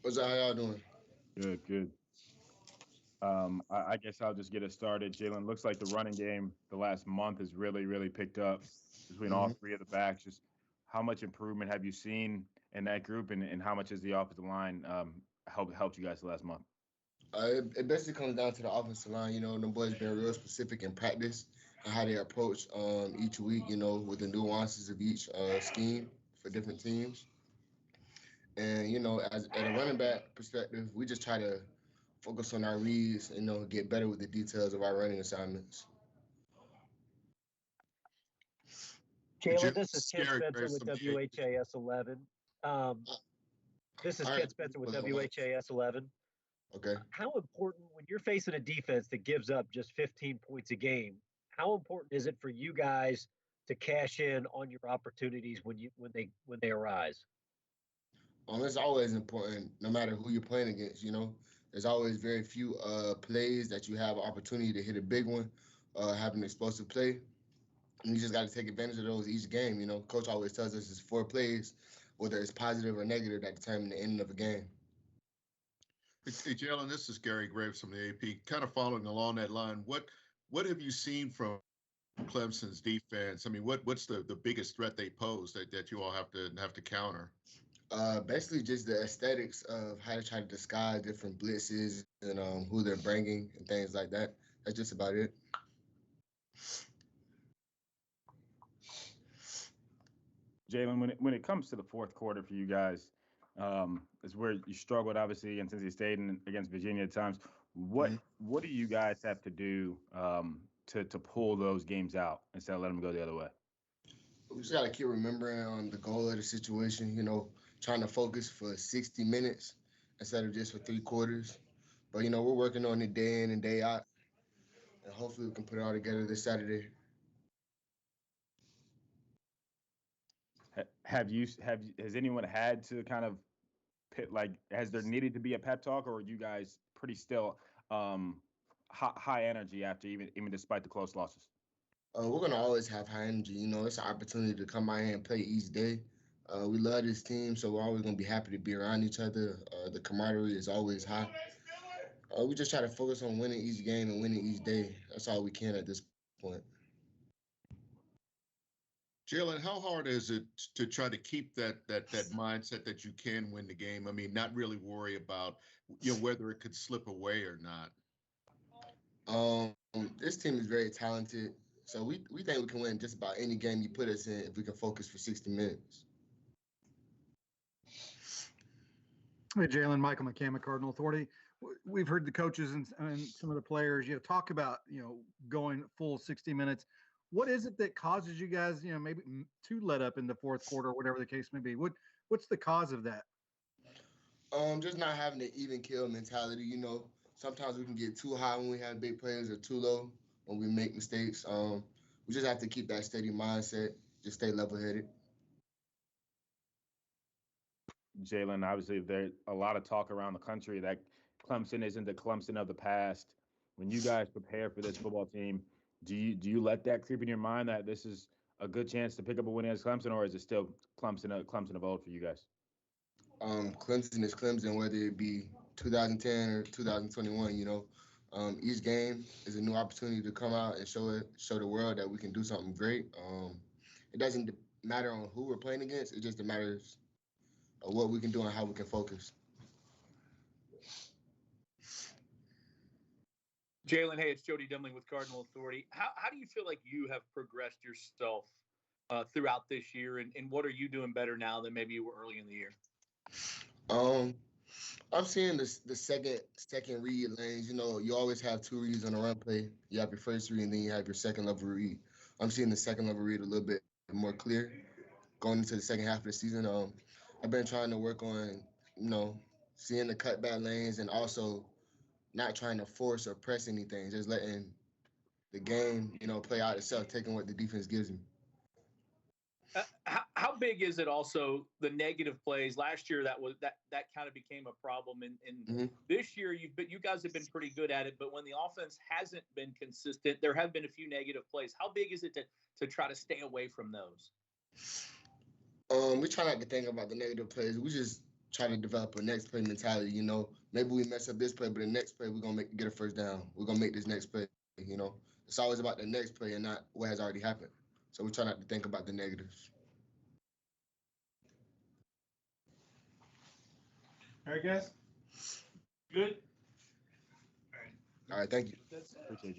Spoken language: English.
What's up? How y'all doing? Good, good. I guess I'll just get it started. Jalen, looks like the running game the last month has really picked up between all hmm three of the backs. Just how much improvement have you seen in that group, and how much has the offensive line helped you guys the last month? it basically comes down to the offensive line. Them boys been real specific in practice and how they approach each week. With the nuances of each scheme for different teams. And as at a running back perspective, we just try to focus on our reads. Get better with the details of our running assignments. Jalen, Jalen, this is Kent scary Spencer Graves with from the WHAS 11. Um, this is All Kent right. Spencer with WHAS 11. Okay. How important, when you're facing a defense that gives up just 15 points a game, how important is it for you guys to cash in on your opportunities when they arise? It's always important, no matter who you're playing against. There's always very few plays that you have opportunity to hit a big one, have an explosive play. And you just got to take advantage of those each game. Coach always tells us it's 4 plays, whether it's positive or negative, that determine the ending of a game. Hey, Jalen, this is Gary Graves from the AP. Kind of following along that line, what have you seen from Clemson's defense? I mean, what's the biggest threat they pose that you all have to counter? Basically, just the aesthetics of how to try to disguise different blitzes and who they're bringing and things like that. That's just about it. Jalen, when it comes to the fourth quarter for you guys, is where you struggled obviously against Cincinnati State and against Virginia at times. What do you guys have to do to pull those games out instead of letting them go the other way? We just got to keep remembering the goal of the situation, trying to focus for 60 minutes instead of just for 3 quarters. But, we're working on it day in and day out, and hopefully we can put it all together this Saturday. Has anyone had to kind of has there needed to be a pep talk, or are you guys pretty still high energy after even despite the close losses? We're going to always have high energy. It's an opportunity to come out here and play each day. We love this team, so we're always going to be happy to be around each other. The camaraderie is always high. We just try to focus on winning each game and winning each day. That's all we can at this point. Jalen, how hard is it to try to keep that mindset that you can win the game? I mean, not really worry about whether it could slip away or not. This team is very talented, so we think we can win just about any game you put us in if we can focus for 60 minutes. Hey, Jalen, Michael McCammon, Cardinal Authority. We've heard the coaches and some of the players, talk about, going full 60 minutes. What is it that causes you guys, maybe to let up in the fourth quarter, whatever the case may be? What's the cause of that? Just not having the even kill mentality. Sometimes we can get too high when we have big plays or too low when we make mistakes. We just have to keep that steady mindset, just stay level-headed. Jalen, obviously there's a lot of talk around the country that Clemson isn't the Clemson of the past. When you guys prepare for this football team, do you let that creep in your mind that this is a good chance to pick up a win against Clemson, or is it still Clemson of old for you guys? Clemson is Clemson, whether it be 2010 or 2021. Each game is a new opportunity to come out and show the world that we can do something great. It doesn't matter on who we're playing against. It just matters of what we can do and how we can focus. Jalen, hey, it's Jody Demling with Cardinal Authority. How do you feel like you have progressed yourself throughout this year, and what are you doing better now than maybe you were early in the year? I'm seeing the second read lanes. You always have 2 reads on a run play. You have your first read, and then you have your second level read. I'm seeing the second level read a little bit more clear going into the second half of the season. I've been trying to work on, seeing the cutback lanes and also not trying to force or press anything, just letting the game, play out itself, taking what the defense gives me. How big is it also the negative plays? Last year that kind of became a problem, and this year you guys have been pretty good at it. But when the offense hasn't been consistent, there have been a few negative plays. How big is it to try to stay away from those? We try not to think about the negative plays. We just try to develop a next play mentality. You know, maybe we mess up this play, but the next play we're gonna get a first down. We're gonna make this next play. You know, it's always about the next play and not what has already happened. So we try not to think about the negatives. All right, guys. Good. All right, thank you. That's it. Appreciate you.